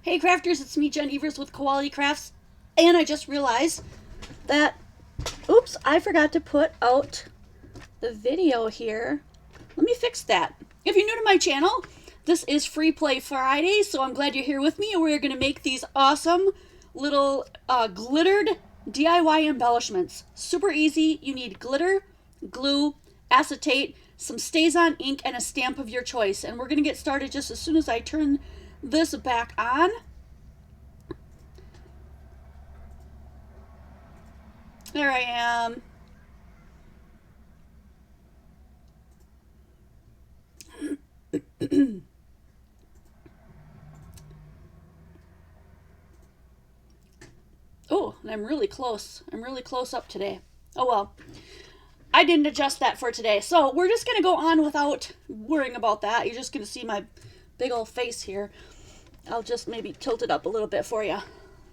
Hey crafters, it's me, Jen Evers with Quality Crafts, and I just realized that, oops, I forgot to put out the video here. Let me fix that. If you're new to my channel, this is Free Play Friday, so I'm glad you're here with me, and we're going to make these awesome little glittered DIY embellishments. Super easy. You need glitter, glue, acetate, some StazOn ink, and a stamp of your choice. And we're going to get started just as soon as I turn this back on. There I am. Oh, and I'm really close. I'm really close up today. Oh well. I didn't adjust that for today. So we're just going to go on without worrying about that. You're just going to see my big old face here. I'll just maybe tilt it up a little bit for you.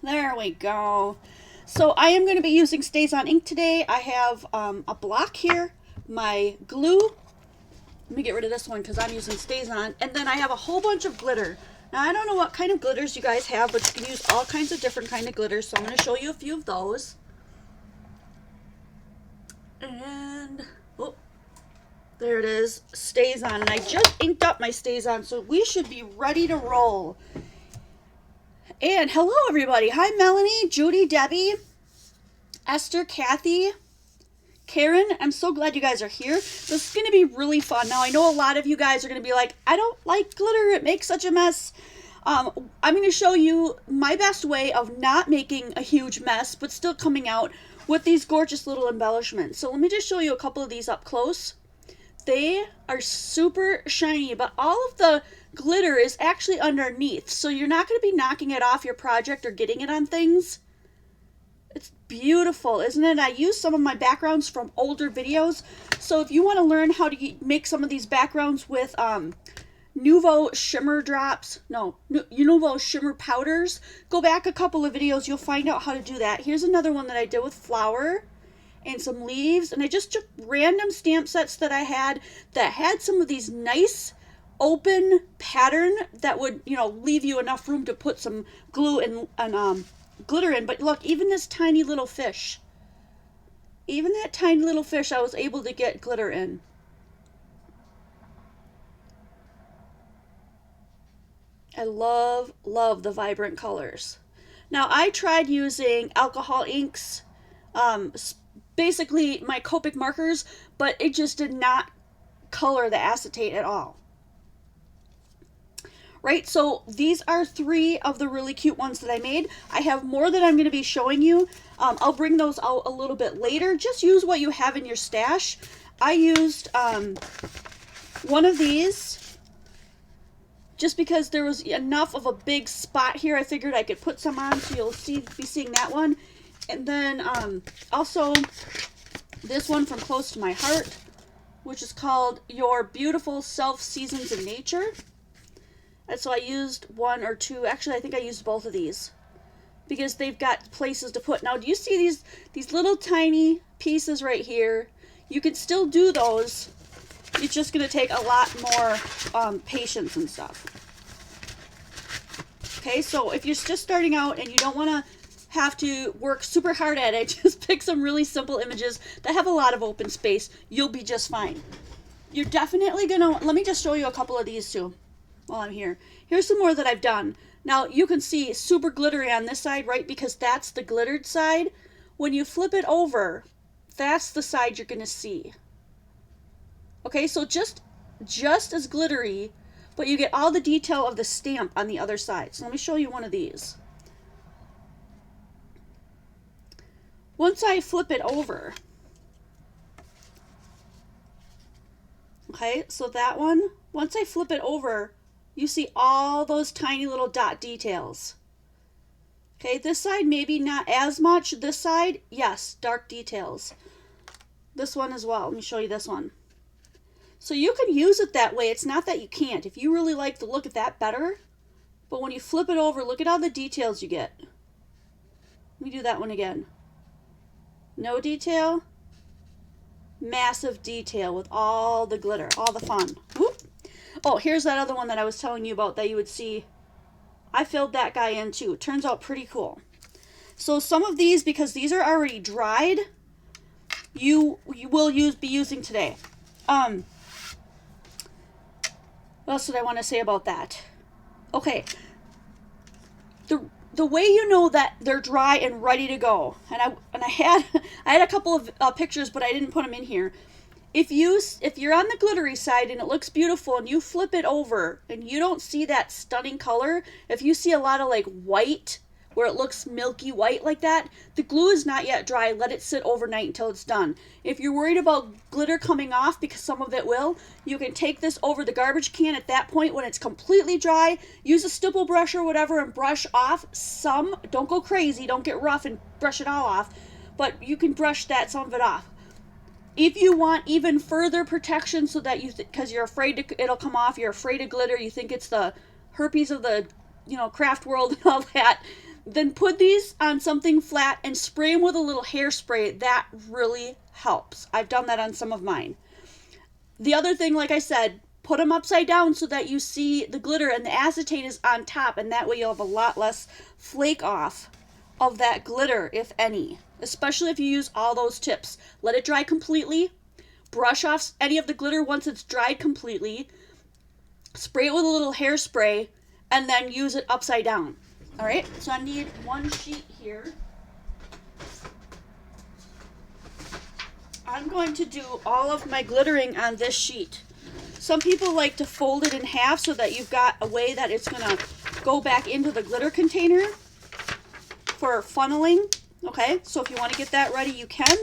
There we go. So I am going to be using StazOn ink today. I have a block here, my glue. Let me get rid of this one because I'm using StazOn. And then I have a whole bunch of glitter. Now I don't know what kind of glitters you guys have, but you can use all kinds of different kind of glitters. So I'm going to show you a few of those. And, oh, there it is, StazOn. And I just inked up my StazOn, so we should be ready to roll. And hello everybody. Hi Melanie, Judy, Debbie, Esther, Kathy, Karen. I'm so glad you guys are here. This is going to be really fun. Now I know a lot of you guys are going to be like, I don't like glitter. It makes such a mess. I'm going to show you my best way of not making a huge mess, but still coming out with these gorgeous little embellishments. So let me just show you a couple of these up close. They are super shiny, but all of the glitter is actually underneath, so you're not going to be knocking it off your project or getting it on things. It's beautiful, isn't it? I use some of my backgrounds from older videos, so if you want to learn how to make some of these backgrounds with Nouveau shimmer drops, Nouveau shimmer powders, go back a couple of videos, you'll find out how to do that. Here's another one that I did with flour and some leaves, and I just took random stamp sets that I had that had some of these nice open pattern that would, leave you enough room to put some glue and glitter in. But look, even this tiny little fish, even that tiny little fish, I was able to get glitter in. I love the vibrant colors. Now I tried using alcohol inks, basically my Copic markers, but it just did not color the acetate at all. Right, so these are 3 of the really cute ones that I made. I have more that I'm going to be showing you. I'll bring those out a little bit later. Just use what you have in your stash. I used one of these just because there was enough of a big spot here. I figured I could put some on, so you'll be seeing that one. And then also this one from Close to My Heart, which is called Your Beautiful Self Seasons in Nature. And so I used 1 or 2. Actually, I think I used both of these because they've got places to put. Now, do you see these little tiny pieces right here? You can still do those. It's just going to take a lot more patience and stuff. Okay, so if you're just starting out and you don't want to have to work super hard at it, just pick some really simple images that have a lot of open space. You'll be just fine. You're definitely going to, let me just show you a couple of these too while I'm here. Here's some more that I've done. Now you can see super glittery on this side, right? Because that's the glittered side. When you flip it over, that's the side you're going to see. Okay, so just as glittery, but you get all the detail of the stamp on the other side. So let me show you one of these. Once I flip it over, okay, so that one, once I flip it over, you see all those tiny little dot details. Okay, this side maybe not as much. This side, yes, dark details. This one as well. Let me show you this one. So you can use it that way. It's not that you can't. If you really like the look of that better, but when you flip it over, look at all the details you get. Let me do that one again. No detail, massive detail with all the glitter, all the fun. Whoop. Oh, here's that other one that I was telling you about that you would see I filled that guy in too. It turns out pretty cool. So some of these, because these are already dried, you will be using today. What else did I want to say about that? Okay. The way you know that they're dry and ready to go, and I had a couple of pictures, but I didn't put them in here. If you're on the glittery side and it looks beautiful and you flip it over and you don't see that stunning color, if you see a lot of like white where it looks milky white like that, the glue is not yet dry. Let it sit overnight until it's done. If you're worried about glitter coming off, because some of it will, you can take this over the garbage can at that point when it's completely dry. Use a stipple brush or whatever and brush off some. Don't go crazy. Don't get rough and brush it all off. But you can brush some of it off. If you want even further protection so that because you're afraid it'll come off, you're afraid of glitter, you think it's the herpes of the, craft world and all that, then put these on something flat and spray them with a little hairspray. That really helps. I've done that on some of mine. The other thing, like I said, put them upside down so that you see the glitter and the acetate is on top, and that way you'll have a lot less flake off of that glitter, if any. Especially if you use all those tips. Let it dry completely. Brush off any of the glitter once it's dried completely. Spray it with a little hairspray, and then use it upside down. All right, so I need one sheet here. I'm going to do all of my glittering on this sheet. Some people like to fold it in half so that you've got a way that it's going to go back into the glitter container for funneling. Okay, so if you want to get that ready, you can.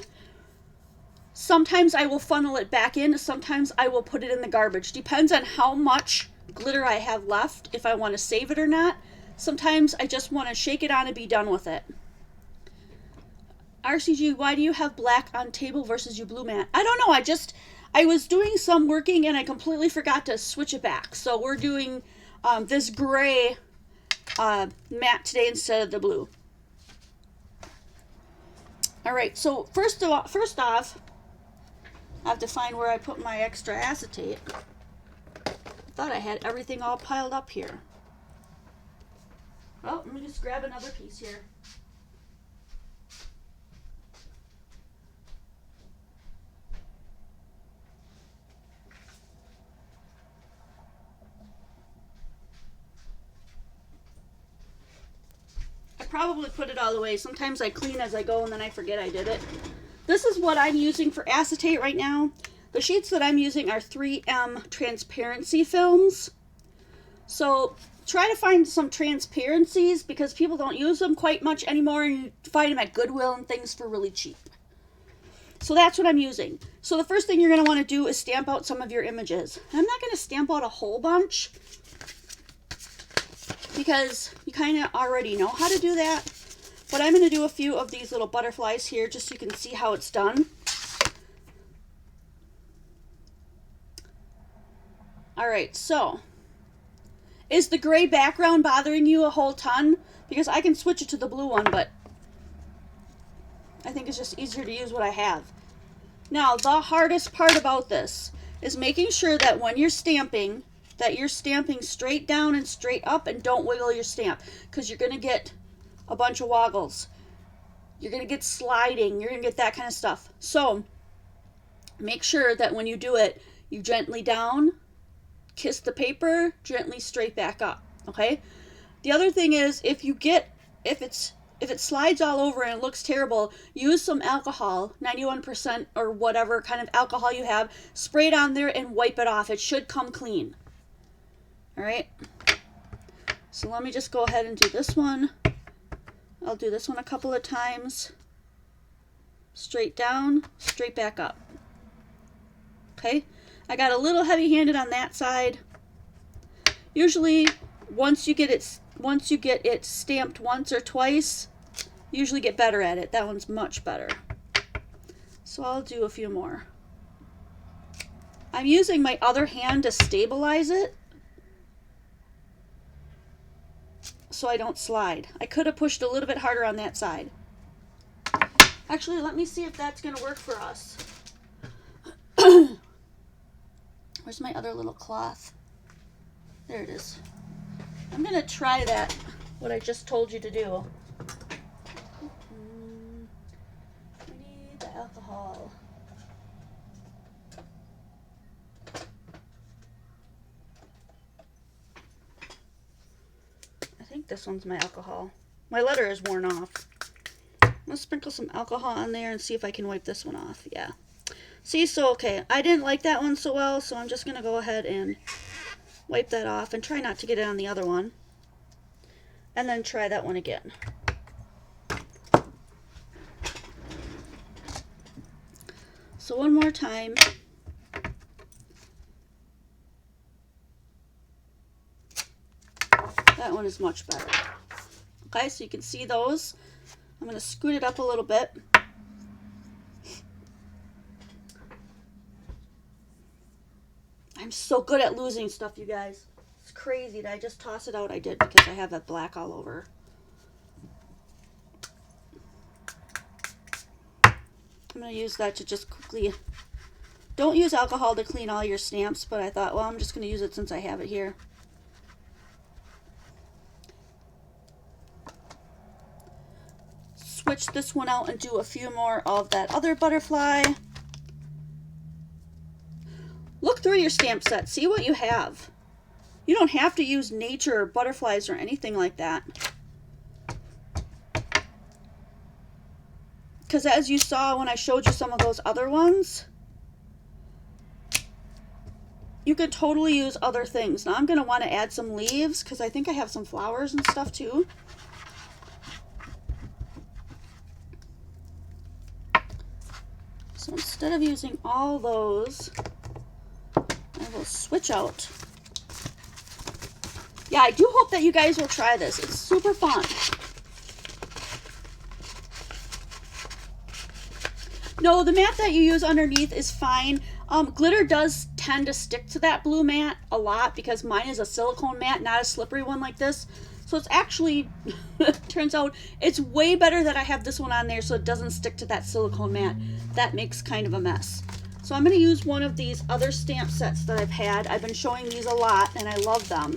Sometimes I will funnel it back in. Sometimes I will put it in the garbage. Depends on how much glitter I have left, if I want to save it or not. Sometimes I just want to shake it on and be done with it. RCG, why do you have black on table versus you blue mat? I don't know. I was doing some working and I completely forgot to switch it back. So we're doing this gray mat today instead of the blue. All right. So first off, I have to find where I put my extra acetate. I thought I had everything all piled up here. Well, let me just grab another piece here. I probably put it all away. Sometimes I clean as I go and then I forget I did it. This is what I'm using for acetate right now. The sheets that I'm using are 3M transparency films. So try to find some transparencies because people don't use them quite much anymore, and you find them at Goodwill and things for really cheap. So that's what I'm using. So the first thing you're going to want to do is stamp out some of your images. I'm not going to stamp out a whole bunch because you kind of already know how to do that. But I'm going to do a few of these little butterflies here just so you can see how it's done. All right, so is the gray background bothering you a whole ton? Because I can switch it to the blue one, but I think it's just easier to use what I have. Now, the hardest part about this is making sure that when you're stamping, that you're stamping straight down and straight up and don't wiggle your stamp, because you're going to get a bunch of woggles. You're going to get sliding. You're going to get that kind of stuff. So make sure that when you do it, you gently down, kiss the paper, gently straight back up. Okay? The other thing is, if it slides all over and it looks terrible, use some alcohol, 91% or whatever kind of alcohol you have, spray it on there and wipe it off. It should come clean. All right? So let me just go ahead and do this one. I'll do this one a couple of times. Straight down, straight back up. Okay? I got a little heavy-handed on that side. Usually, once you get it stamped once or twice, you usually get better at it. That one's much better. So I'll do a few more. I'm using my other hand to stabilize it so I don't slide. I could have pushed a little bit harder on that side. Actually, let me see if that's going to work for us. Where's my other little cloth? There it is. I'm going to try that, what I just told you to do. We need the alcohol. I think this one's my alcohol. My letter is worn off. I'm going to sprinkle some alcohol on there and see if I can wipe this one off. Yeah. See, so okay, I didn't like that one so well, so I'm just going to go ahead and wipe that off and try not to get it on the other one. And then try that one again. So one more time. That one is much better. Okay, so you can see those. I'm going to scoot it up a little bit. I'm so good at losing stuff, you guys. It's crazy. Did I just toss it out? I did, because I have that black all over. I'm going to use that to just quickly... Don't use alcohol to clean all your stamps, but I thought, well, I'm just going to use it since I have it here. Switch this one out and do a few more of that other butterfly. Look through your stamp set. See what you have. You don't have to use nature or butterflies or anything like that. Because as you saw when I showed you some of those other ones, you could totally use other things. Now I'm going to want to add some leaves because I think I have some flowers and stuff too. So instead of using all those, I will switch out. Yeah, I do hope that you guys will try this. It's super fun. No, the matte that you use underneath is fine. Glitter does tend to stick to that blue matte a lot because mine is a silicone matte, not a slippery one like this. So it's actually, turns out, it's way better that I have this one on there so it doesn't stick to that silicone matte. That makes kind of a mess. So I'm going to use one of these other stamp sets that I've had. I've been showing these a lot and I love them.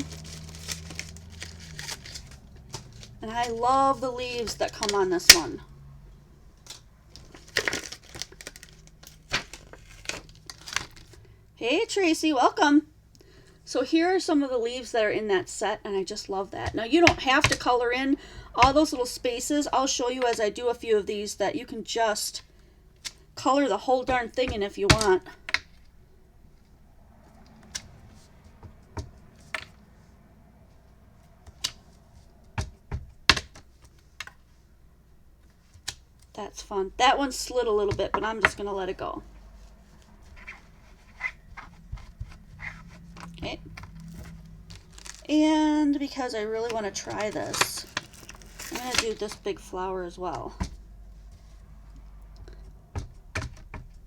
And I love the leaves that come on this one. Hey Tracy, welcome. So here are some of the leaves that are in that set, and I just love that. Now you don't have to color in all those little spaces. I'll show you as I do a few of these that you can just color the whole darn thing in if you want. That's fun. That one slid a little bit, but I'm just going to let it go. Okay. And because I really want to try this, I'm going to do this big flower as well.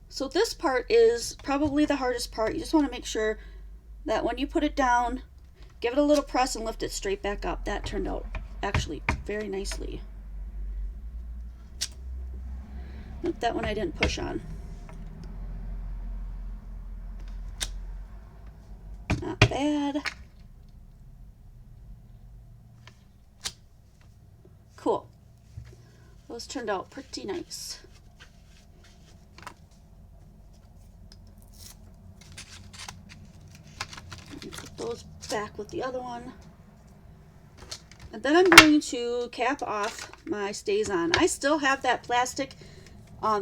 So this part is probably the hardest part. You just want to make sure that when you put it down, give it a little press and lift it straight back up. That turned out actually very nicely. Nope, that one I didn't push on. Not bad. Cool. Those turned out pretty nice. Put those back with the other one. And then I'm going to cap off my Stays On. I still have that plastic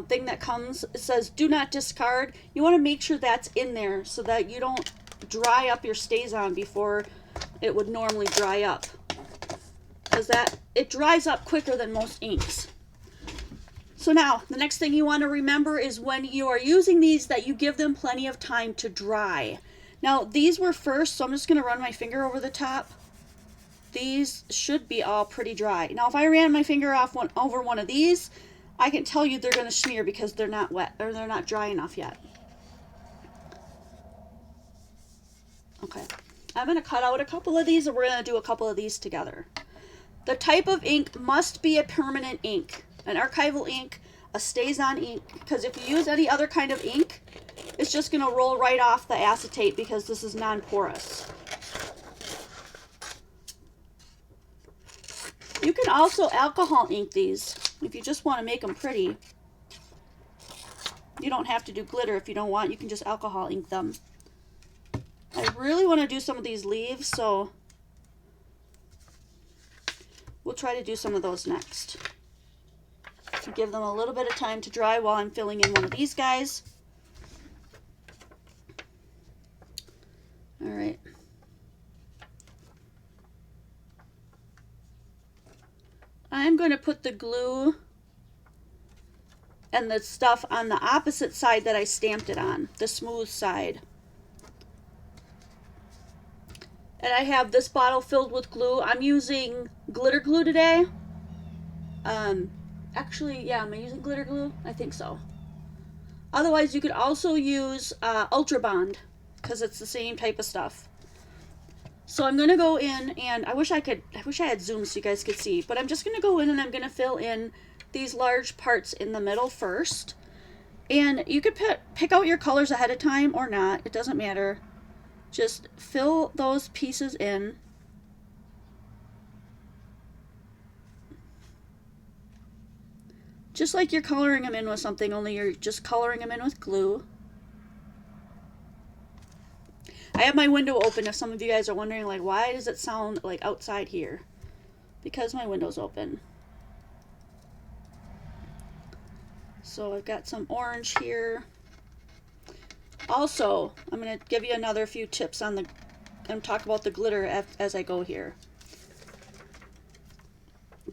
thing that comes. It says do not discard. You want to make sure that's in there so that you don't dry up your Stays On before it would normally dry up, because it dries up quicker than most inks. So now the next thing you want to remember is when you are using these that you give them plenty of time to dry. Now these were first, so I'm just going to run my finger over the top. These should be all pretty dry. Now if I ran my finger over one of these, I can tell you they're going to smear because they're not wet or they're not dry enough yet. Okay, I'm going to cut out a couple of these and we're going to do a couple of these together. The type of ink must be a permanent ink, an archival ink, a Stays On ink, because if you use any other kind of ink, it's just going to roll right off the acetate because this is non-porous. You can also alcohol ink these if you just want to make them pretty. You don't have to do glitter if you don't want. You can just alcohol ink them. I really want to do some of these leaves, so we'll try to do some of those next. Give them a little bit of time to dry while I'm filling in one of these guys. All right. I'm going to put the glue and the stuff on the opposite side that I stamped it on, the smooth side. And I have this bottle filled with glue. I'm using glitter glue today. Actually, yeah, am I using glitter glue? I think so. Otherwise, you could also use Ultra Bond, because it's the same type of stuff. So I'm going to go in, and I wish I had zoom so you guys could see, but I'm just going to go in and I'm going to fill in these large parts in the middle first. And you could pick out your colors ahead of time or not. It doesn't matter. Just fill those pieces in. Just like you're coloring them in with something, only you're just coloring them in with glue. I have my window open if some of you guys are wondering, like, why does it sound like outside here? Because my window's open. So I've got some orange here. Also, I'm going to give you another few tips on and talk about the glitter as I go here.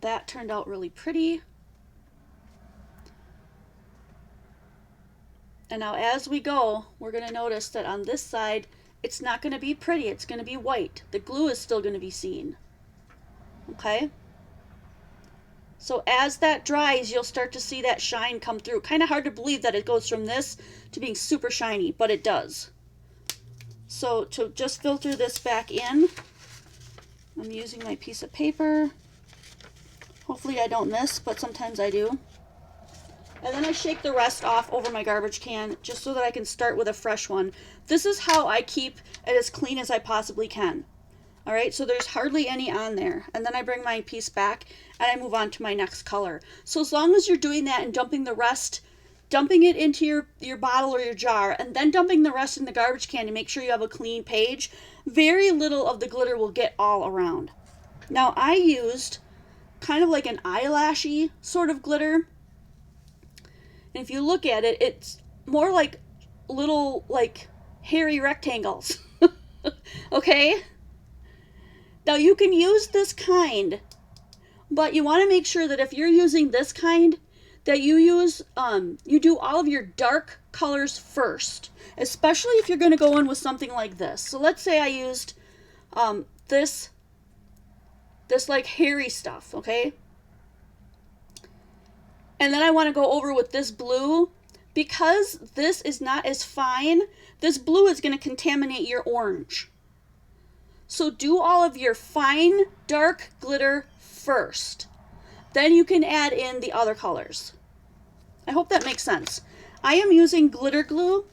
That turned out really pretty. And now as we go, we're going to notice that on this side, it's not going to be pretty. It's going to be white. The glue is still going to be seen. Okay? So as that dries, you'll start to see that shine come through. Kind of hard to believe that it goes from this to being super shiny, but it does. So to just filter this back in, I'm using my piece of paper. Hopefully I don't miss, but sometimes I do. And then I shake the rest off over my garbage can just so that I can start with a fresh one. This is how I keep it as clean as I possibly can. All right, so there's hardly any on there. And then I bring my piece back and I move on to my next color. So as long as you're doing that and dumping the rest, dumping it into your bottle or your jar, and then dumping the rest in the garbage can to make sure you have a clean page, very little of the glitter will get all around. Now I used kind of like an eyelashy sort of glitter. And if you look at it, it's more like little, like, hairy rectangles. Okay? Now, you can use this kind, but you want to make sure that if you're using this kind, that you use, you do all of your dark colors first, especially if you're going to go in with something like this. So let's say I used this like hairy stuff, okay? And then I want to go over with this blue. Because this is not as fine, this blue is going to contaminate your orange. So do all of your fine, dark glitter first. Then you can add in the other colors. I hope that makes sense. I am using glitter glue.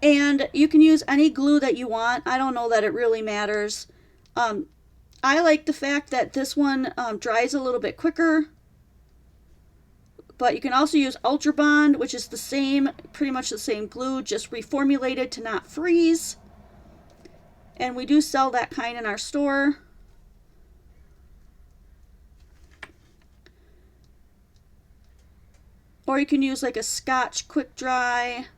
And you can use any glue that you want. I don't know that it really matters. I like the fact that this one dries a little bit quicker. But you can also use Ultra Bond, which is the same, pretty much the same glue, just reformulated to not freeze. And we do sell that kind in our store. Or you can use like a Scotch Quick Dry.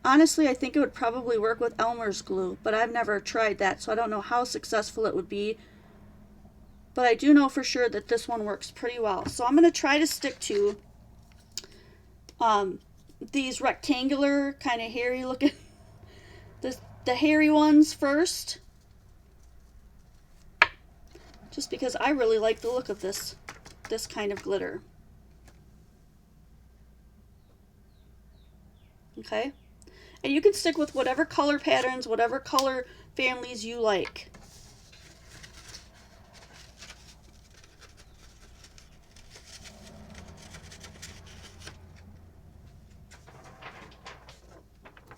Honestly, I think it would probably work with Elmer's glue, but I've never tried that, so I don't know how successful it would be. But I do know for sure that this one works pretty well. So I'm going to try to stick to these rectangular, kind of hairy looking, the hairy ones first. Just because I really like the look of this kind of glitter. Okay? And you can stick with whatever color patterns, whatever color families you like.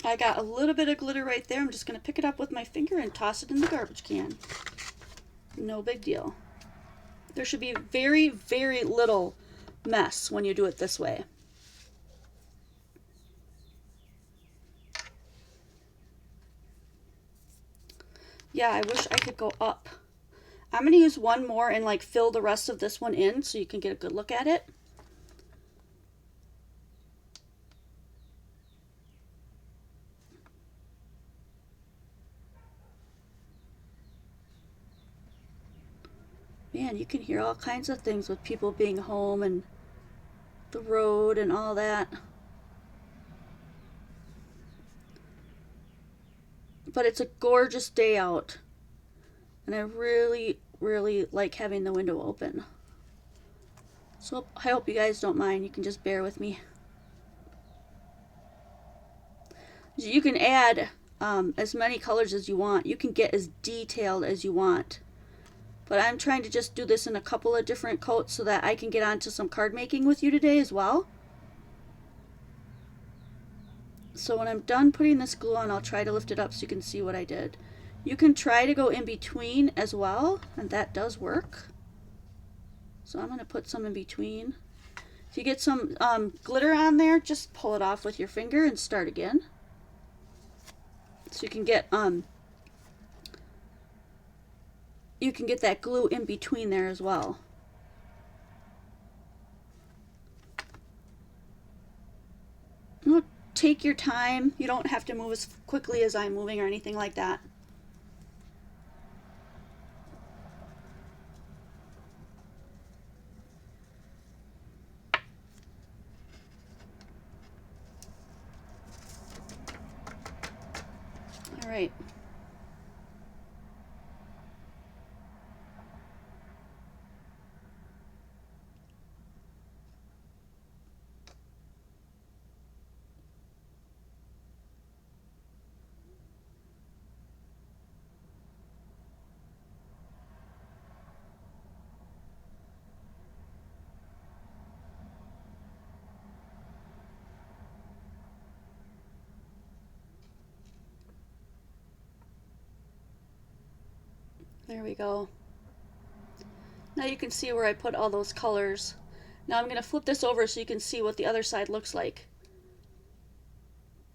I got a little bit of glitter right there. I'm just going to pick it up with my finger and toss it in the garbage can. No big deal. There should be very, very little mess when you do it this way. Yeah, I wish I could go up. I'm going to use one more and like fill the rest of this one in so you can get a good look at it. Man, you can hear all kinds of things with people being home and the road and all that. But it's a gorgeous day out. And I really, really like having the window open. So I hope you guys don't mind. You can just bear with me. You can add as many colors as you want. You can get as detailed as you want. But I'm trying to just do this in a couple of different coats so that I can get onto some card making with you today as well. So when I'm done putting this glue on, I'll try to lift it up so you can see what I did. You can try to go in between as well, and that does work. So I'm going to put some in between. If you get some glitter on there, just pull it off with your finger and start again. So you can get that glue in between there as well. Take your time. You don't have to move as quickly as I'm moving or anything like that. All right. There we go. Now you can see where I put all those colors. Now I'm going to flip this over so you can see what the other side looks like.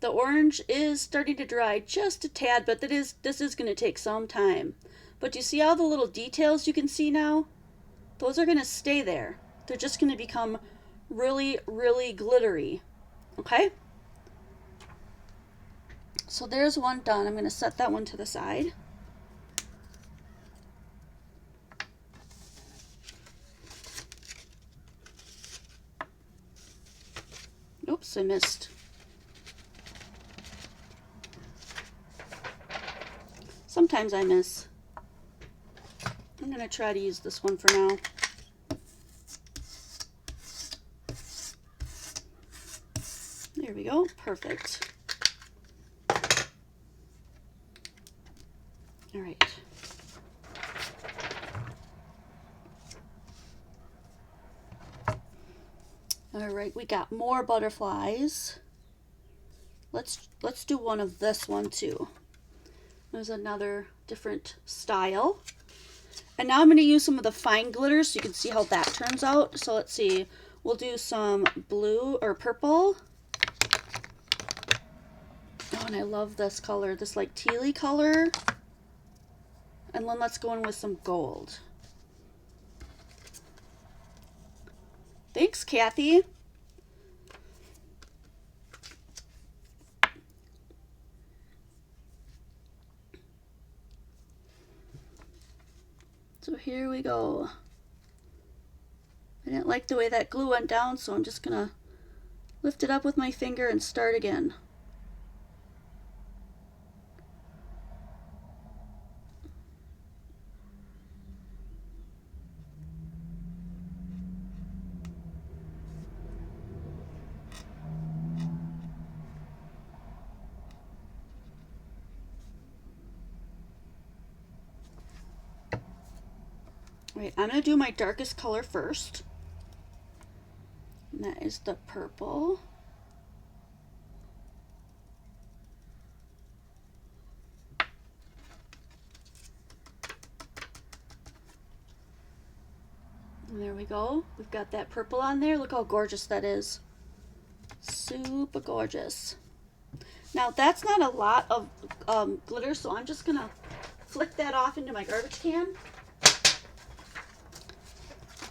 The orange is starting to dry just a tad, but this is going to take some time. But you see all the little details you can see now? Those are going to stay there. They're just going to become really, really glittery. Okay? So there's one done. I'm going to set that one to the side. Oops, I missed. Sometimes I miss. I'm going to try to use this one for now. There we go. Perfect. All right. All right, we got more butterflies. Let's do one of this one too. There's another different style. And now I'm going to use some of the fine glitter so you can see how that turns out. So let's see. We'll do some blue or purple. Oh, and I love this color, this like tealy color. And then let's go in with some gold. Thanks, Kathy. So here we go. I didn't like the way that glue went down, so I'm just gonna lift it up with my finger and start again. Wait, I'm going to do my darkest color first. And that is the purple. And there we go. We've got that purple on there. Look how gorgeous that is. Super gorgeous. Now that's not a lot of glitter, so I'm just gonna flick that off into my garbage can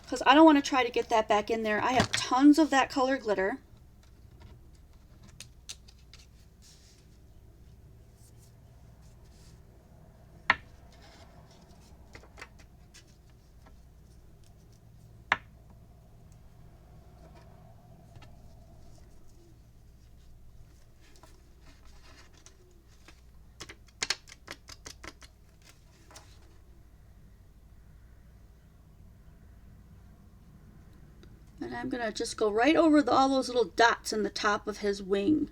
because I don't want to try to get that back in there. I have tons of that color glitter. And I'm going to just go right over all those little dots in the top of his wing.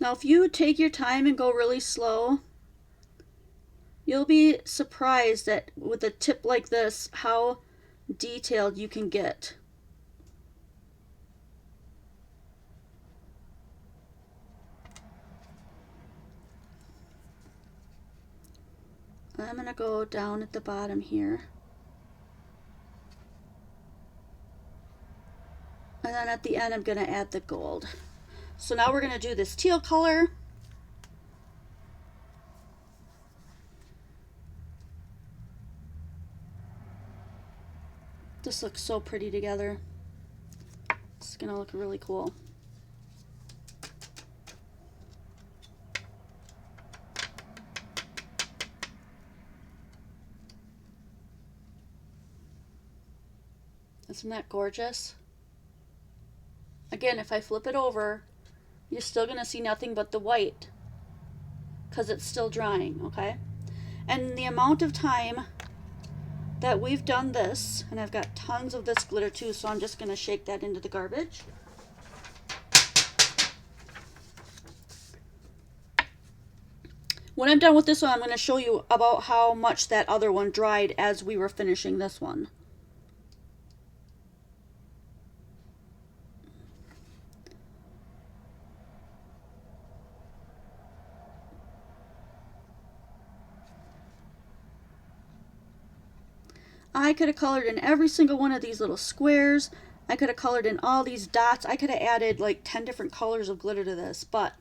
Now if you take your time and go really slow, you'll be surprised that with a tip like this, how detailed you can get. I'm going to go down at the bottom here. And then at the end, I'm going to add the gold. So now we're going to do this teal color. This looks so pretty together. It's going to look really cool. Isn't that gorgeous? Again, if I flip it over, you're still going to see nothing but the white because it's still drying, okay? And the amount of time that we've done this, and I've got tons of this glitter too, so I'm just going to shake that into the garbage. When I'm done with this one, I'm going to show you about how much that other one dried as we were finishing this one. I could have colored in every single one of these little squares. I could have colored in all these dots. I could have added like 10 different colors of glitter to this, but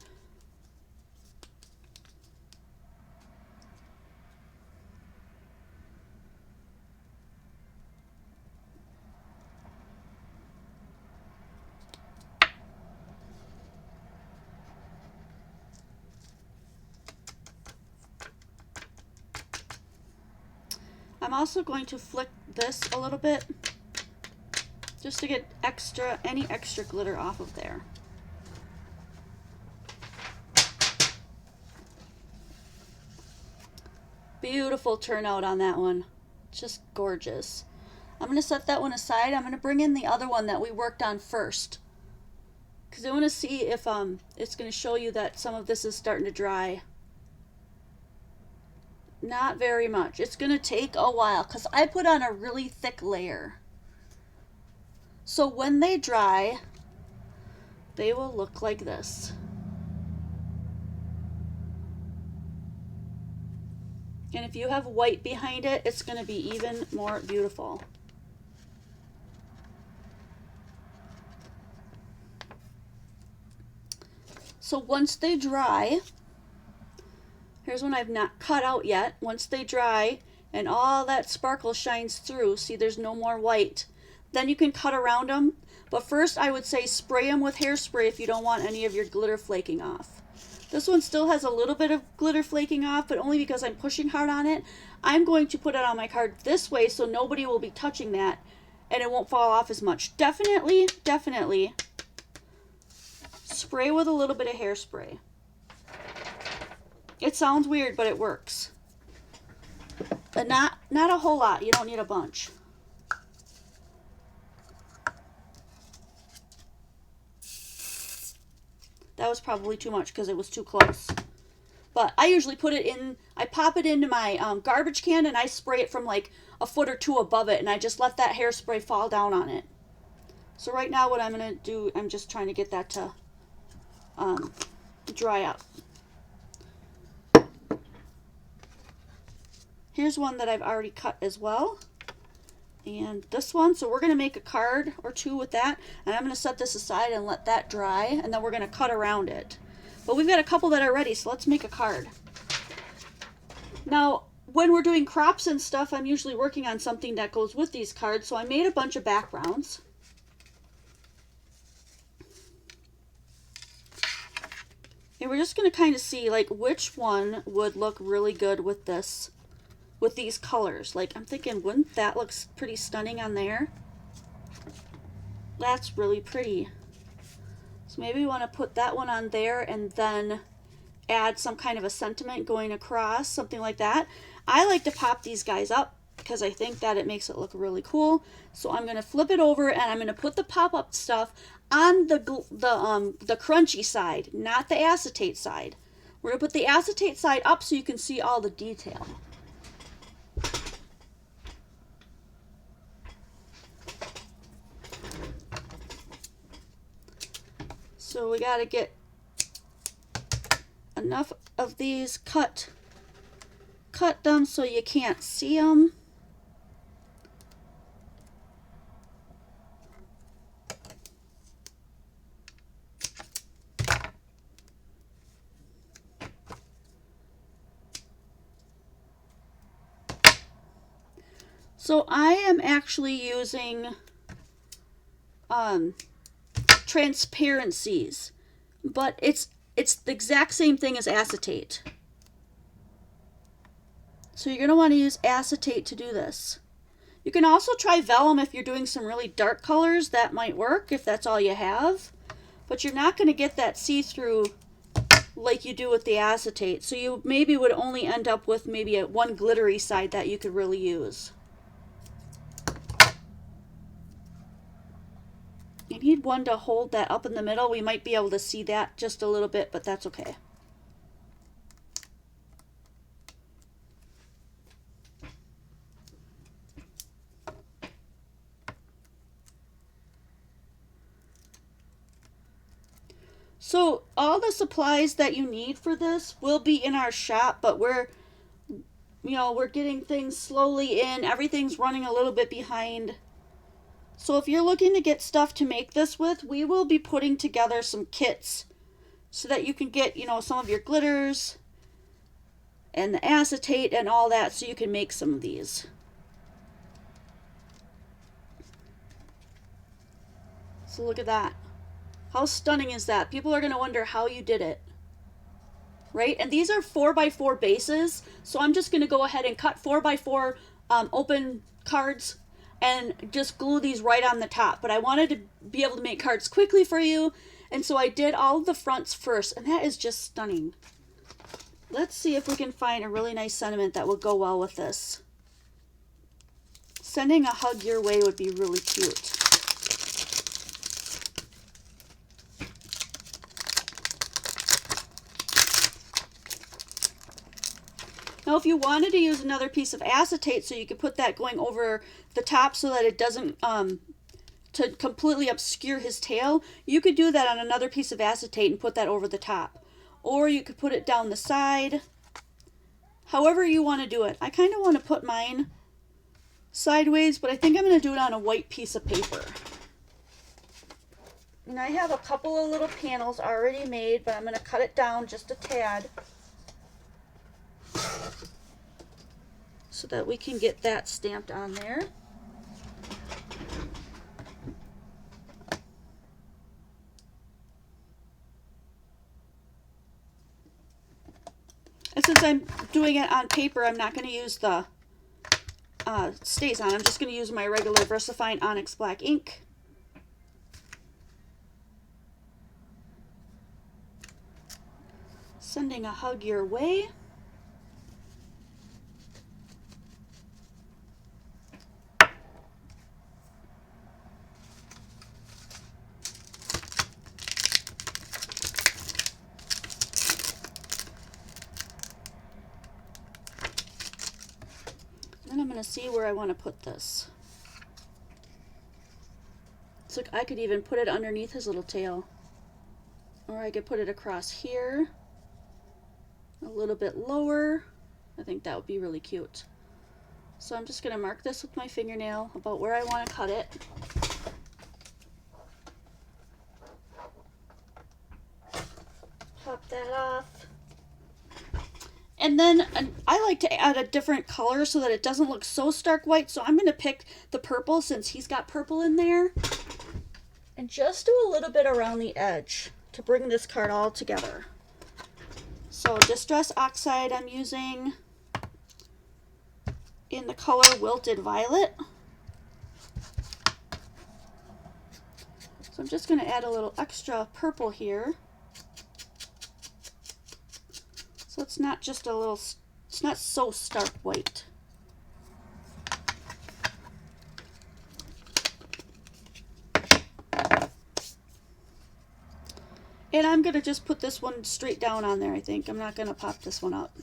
I'm also going to flick this a little bit just to get any extra glitter off of there. Beautiful turnout on that one. Just gorgeous. I'm going to set that one aside. I'm going to bring in the other one that we worked on first, because I want to see if it's going to show you that some of this is starting to dry. Not very much. It's going to take a while because I put on a really thick layer. So when they dry, they will look like this. And if you have white behind it, it's going to be even more beautiful. So once they dry, here's one I've not cut out yet. Once they dry and all that sparkle shines through, see there's no more white, then you can cut around them. But first I would say spray them with hairspray if you don't want any of your glitter flaking off. This one still has a little bit of glitter flaking off, but only because I'm pushing hard on it. I'm going to put it on my card this way so nobody will be touching that and it won't fall off as much. Definitely spray with a little bit of hairspray. It sounds weird, but it works. But not a whole lot. You don't need a bunch. That was probably too much because it was too close. But I usually put it in, I pop it into my garbage can and I spray it from like a foot or two above it, and I just let that hairspray fall down on it. So right now what I'm going to do, I'm just trying to get that to dry up. Here's one that I've already cut as well. And this one, so we're going to make a card or two with that, and I'm going to set this aside and let that dry, and then we're going to cut around it. But we've got a couple that are ready, so let's make a card. Now, when we're doing crops and stuff, I'm usually working on something that goes with these cards, so I made a bunch of backgrounds. And we're just going to kind of see like which one would look really good with this, with these colors. Like I'm thinking, wouldn't that look pretty stunning on there? That's really pretty. So maybe we want to put that one on there and then add some kind of a sentiment going across, something like that. I like to pop these guys up because I think that it makes it look really cool. So I'm going to flip it over and I'm going to put the pop-up stuff on the crunchy side, not the acetate side. We're going to put the acetate side up so you can see all the detail. So we got to get enough of these cut them so you can't see them. So I am actually using transparencies, but it's the exact same thing as acetate. So you're going to want to use acetate to do this. You can also try vellum if you're doing some really dark colors. That might work if that's all you have, but you're not going to get that see-through like you do with the acetate. So you maybe would only end up with maybe one glittery side that you could really use. You need one to hold that up in the middle. We might be able to see that just a little bit, but that's okay. So all the supplies that you need for this will be in our shop, but we're getting things slowly in. Everything's running a little bit behind. So if you're looking to get stuff to make this with, we will be putting together some kits so that you can get, some of your glitters and the acetate and all that, so you can make some of these. So look at that. How stunning is that? People are going to wonder how you did it. Right? And these are 4x4 bases, so I'm just going to go ahead and cut 4x4 open cards and just glue these right on the top. But I wanted to be able to make cards quickly for you, and so I did all of the fronts first, and that is just stunning. Let's see if we can find a really nice sentiment that will go well with this. Sending a hug your way would be really cute. Now, if you wanted to use another piece of acetate so you could put that going over the top so that it doesn't to completely obscure his tail, you could do that on another piece of acetate and put that over the top. Or you could put it down the side. However you want to do it. I kind of want to put mine sideways, but I think I'm going to do it on a white piece of paper. And I have a couple of little panels already made, but I'm going to cut it down just a tad so that we can get that stamped on there. And since I'm doing it on paper, I'm not going to use the Stays On. I'm just going to use my regular VersaFine Onyx Black ink. Sending a hug your way. then I'm going to see where I want to put this. So I could even put it underneath his little tail. Or I could put it across here, a little bit lower. I think that would be really cute. So I'm just going to mark this with my fingernail about where I want to cut it. Pop that off. And then I like to add a different color so that it doesn't look so stark white. So I'm going to pick the purple since he's got purple in there. And just do a little bit around the edge to bring this card all together. So Distress Oxide I'm using in the color Wilted Violet. So I'm just going to add a little extra purple here. So it's not just a little, it's not so stark white. And I'm going to just put this one straight down on there, I think. I'm not going to pop this one up.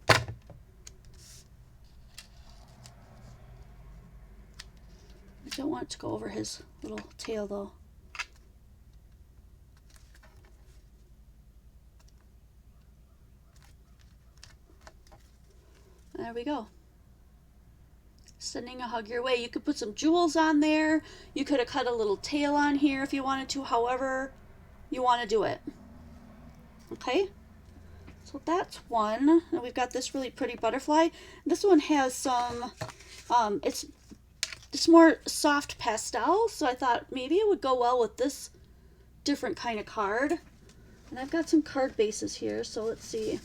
I don't want it to go over his little tail, though. There we go. Sending a hug your way. You could put some jewels on there. You could have cut a little tail on here if you wanted to, however you want to do it. Okay, so that's one. And we've got this really pretty butterfly. This one has some, it's more soft pastel, so I thought maybe it would go well with this different kind of card. And I've got some card bases here, so let's see.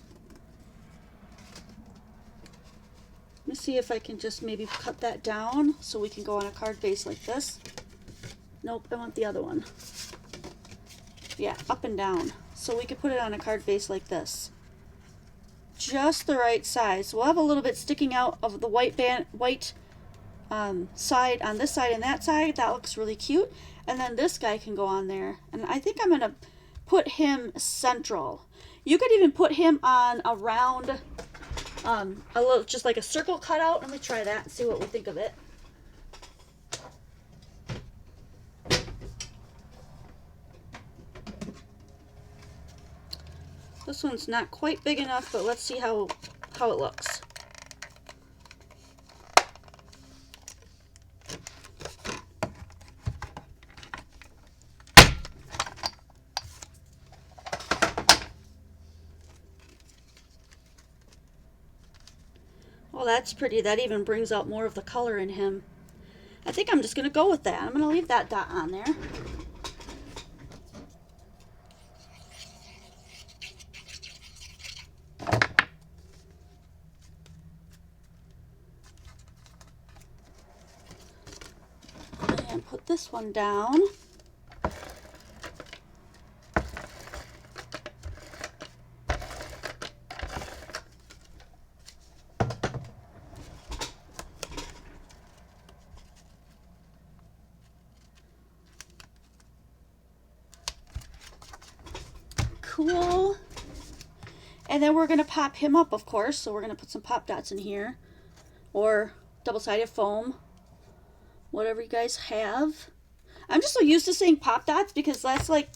Let me see if I can just maybe cut that down so we can go on a card base like this. Nope, I want the other one. Yeah, up and down. So we could put it on a card base like this. Just the right size. We'll have a little bit sticking out of the white side on this side and that side. That looks really cute. And then this guy can go on there. And I think I'm going to put him central. You could even put him on a round, a little, just like a circle cutout. Let me try that and see what we think of it. This one's not quite big enough, but let's see how it looks. Well, that's pretty. That even brings out more of the color in him. I think I'm just going to go with that. I'm going to leave that dot on there. And put this one down. Cool. And then we're going to pop him up, of course. So we're going to put some pop dots in here, or double-sided foam, whatever you guys have. I'm just so used to saying pop dots because that's like,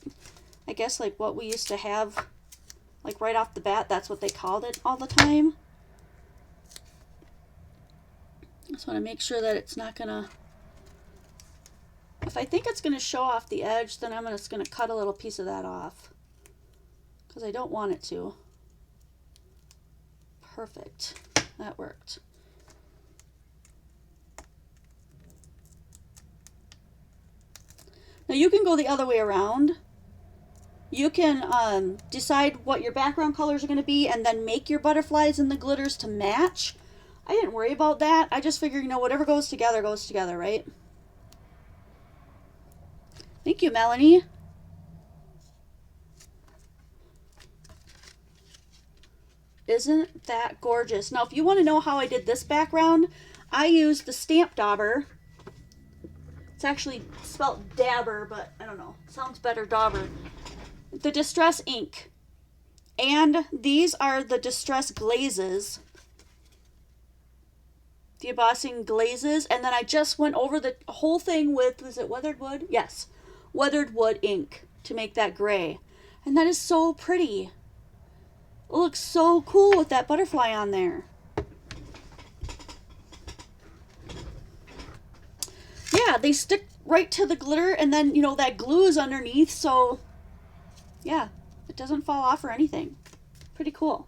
I guess, like what we used to have, like right off the bat. That's what they called it all the time. Just want to make sure that it's not gonna, if I think it's gonna show off the edge, then I'm just gonna cut a little piece of that off because I don't want it to. Perfect. That worked. Now you can go the other way around. You can decide what your background colors are going to be and then make your butterflies and the glitters to match. I didn't worry about that. I just figured, you know, whatever goes together, right? Thank you, Melanie. Isn't that gorgeous? Now, if you want to know how I did this background, I used the stamp dauber. It's actually spelled dabber, but I don't know. Sounds better, dauber. The Distress ink. And these are the Distress glazes. the embossing glazes, and then I just went over the whole thing with, is it weathered wood? Yes, weathered wood ink to make that gray. And that is so pretty. It looks so cool with that butterfly on there. Yeah, they stick right to the glitter, and then, you know, that glue is underneath, so yeah, it doesn't fall off or anything. Pretty cool.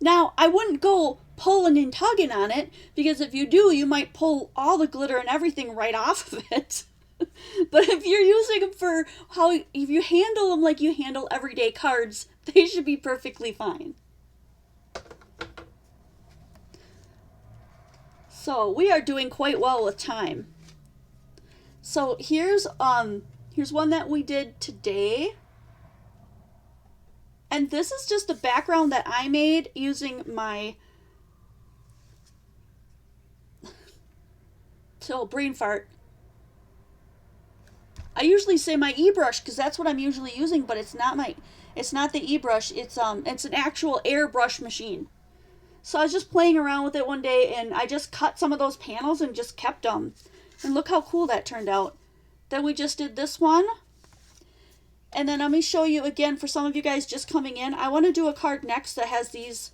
Now, I wouldn't go pulling and tugging on it, because if you do, you might pull all the glitter and everything right off of it. But if you're using them for if you handle them like you handle everyday cards, they should be perfectly fine. So we are doing quite well with time. So here's one that we did today. And this is just a background that I made using my brain fart. I usually say my e-brush because that's what I'm usually using, but it's not the e-brush. It's an actual airbrush machine. So I was just playing around with it one day, and I just cut some of those panels and just kept them. And look how cool that turned out. Then we just did this one. And then let me show you again for some of you guys just coming in. I want to do a card next that has these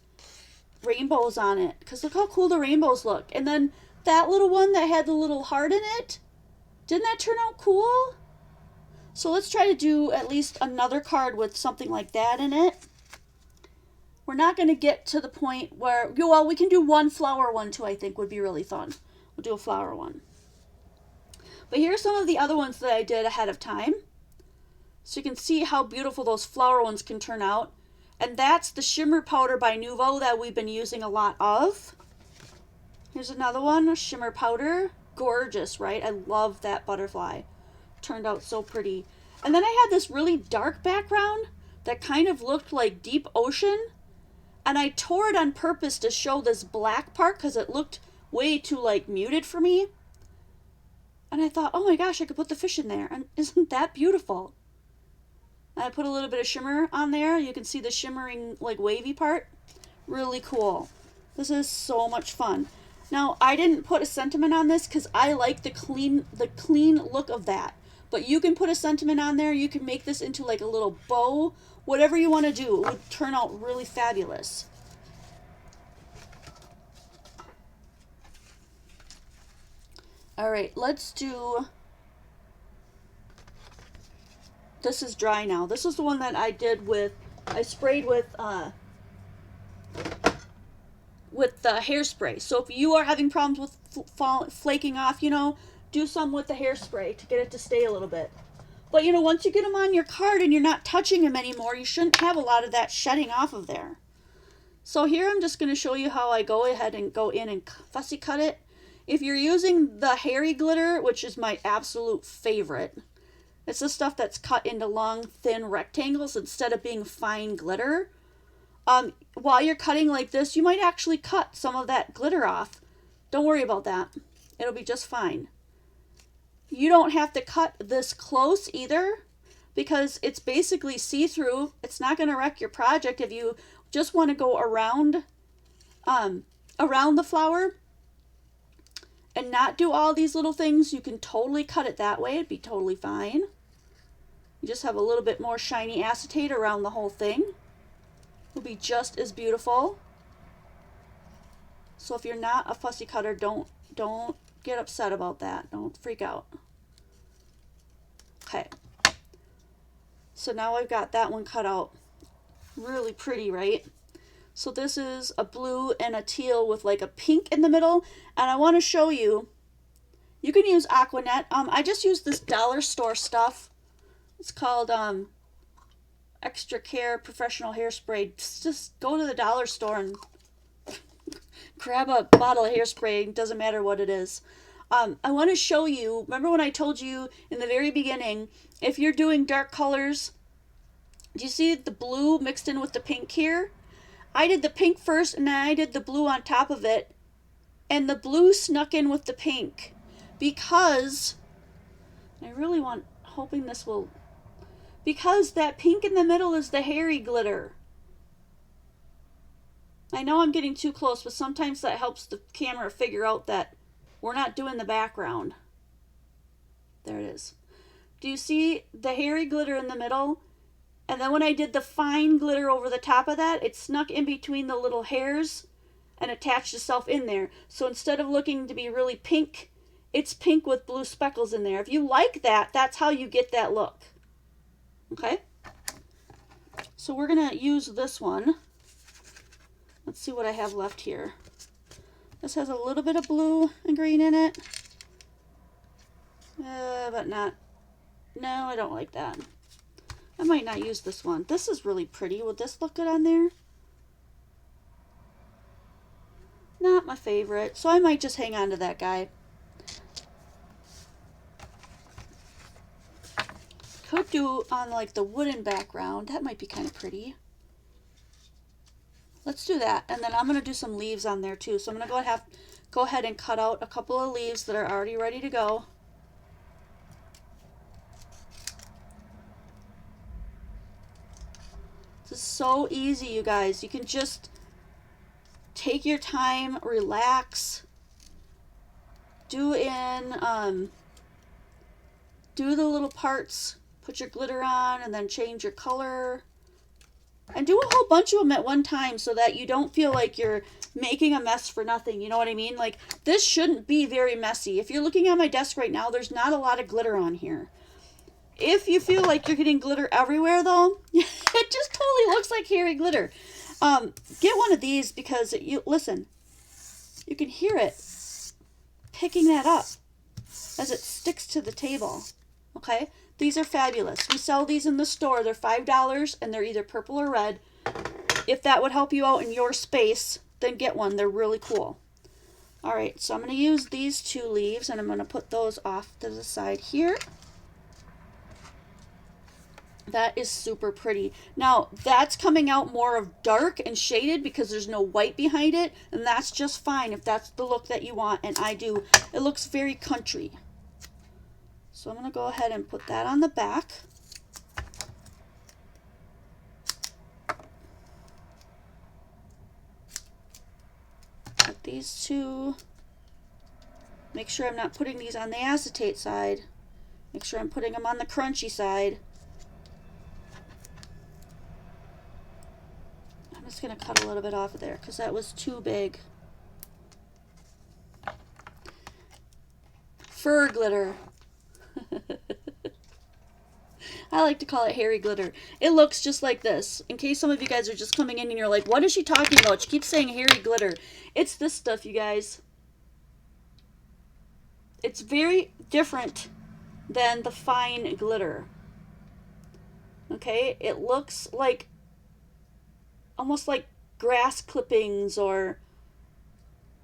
rainbows on it, because look how cool the rainbows look. And then that little one that had the little heart in it, didn't that turn out cool? So let's try to do at least another card with something like that in it. We're not going to get to the point where, well, we can do one flower one too, I think would be really fun. We'll do a flower one. But here's some of the other ones that I did ahead of time. So you can see how beautiful those flower ones can turn out. And that's the shimmer powder by Nuvo that we've been using a lot of. Here's another one, shimmer powder. Gorgeous, right? I love that butterfly. Turned out so pretty. And then I had this really dark background that kind of looked like deep ocean. And I tore it on purpose to show this black part because it looked way too like muted for me. And I thought, oh my gosh, I could put the fish in there. And isn't that beautiful? I put a little bit of shimmer on there. You can see the shimmering like wavy part. Really cool. This is so much fun. Now, I didn't put a sentiment on this because I like the clean look of that. But you can put a sentiment on there. You can make this into like a little bow. Whatever you want to do. It would turn out really fabulous. All right, let's do... This is dry now. This is the one that I did with... I sprayed with the hairspray. So if you are having problems with flaking off, you know, do some with the hairspray to get it to stay a little bit. But, you know, once you get them on your card and you're not touching them anymore, you shouldn't have a lot of that shedding off of there. So here I'm just going to show you how I go ahead and go in and fussy cut it. If you're using the hairy glitter, which is my absolute favorite, it's the stuff that's cut into long, thin rectangles instead of being fine glitter. While you're cutting like this, you might actually cut some of that glitter off. Don't worry about that. It'll be just fine. You don't have to cut this close either because it's basically see-through. It's not going to wreck your project if you just want to go around the flower and not do all these little things. You can totally cut it that way. It'd be totally fine. You just have a little bit more shiny acetate around the whole thing. It'll be just as beautiful. So if you're not a fussy cutter, don't get upset about that. Don't freak out. Okay. So now I've got that one cut out. Really pretty, right? So this is a blue and a teal with like a pink in the middle. And I want to show you, you can use Aquanet. I just used this dollar store stuff. It's called Extra Care Professional Hairspray. Just go to the dollar store and grab a bottle of hairspray. It doesn't matter what it is. I want to show you, remember when I told you in the very beginning, if you're doing dark colors, do you see the blue mixed in with the pink here? I did the pink first and then I did the blue on top of it. And the blue snuck in with the pink because I really hoping this will, because that pink in the middle is the hairy glitter. I know I'm getting too close, but sometimes that helps the camera figure out that we're not doing the background. There it is. Do you see the hairy glitter in the middle? And then when I did the fine glitter over the top of that, it snuck in between the little hairs and attached itself in there. So instead of looking to be really pink, it's pink with blue speckles in there. If you like that, that's how you get that look. Okay? So we're going to use this one. Let's see what I have left here. This has a little bit of blue and green in it. But not. No, I don't like that. I might not use this one. This is really pretty. Would this look good on there? Not my favorite. So I might just hang on to that guy. Could do on like the wooden background. That might be kind of pretty. Let's do that. And then I'm going to do some leaves on there too. So I'm going to go ahead and cut out a couple of leaves that are already ready to go. This is so easy, you guys. You can just take your time, relax, do the little parts, put your glitter on, and then change your color. And do a whole bunch of them at one time so that you don't feel like you're making a mess for nothing. You know what I mean? Like, this shouldn't be very messy. If you're looking at my desk right now, there's not a lot of glitter on here. If you feel like you're getting glitter everywhere, though, it just totally looks like hairy glitter. Get one of these because, listen, you can hear it picking that up as it sticks to the table. Okay? These are fabulous. We sell these in the store. They're $5 and they're either purple or red. If that would help you out in your space, then get one. They're really cool. All right, so I'm going to use these two leaves and I'm going to put those off to the side here. That is super pretty. Now, that's coming out more of dark and shaded because there's no white behind it, and that's just fine if that's the look that you want, and I do. It looks very country. So I'm going to go ahead and put that on the back. Put these two. Make sure I'm not putting these on the acetate side. Make sure I'm putting them on the crunchy side. I'm just going to cut a little bit off of there because that was too big. Fur glitter. I like to call it hairy glitter. It looks just like this. In case some of you guys are just coming in and you're like, what is she talking about? She keeps saying hairy glitter. It's this stuff, you guys. It's very different than the fine glitter. Okay? It looks like almost like grass clippings, or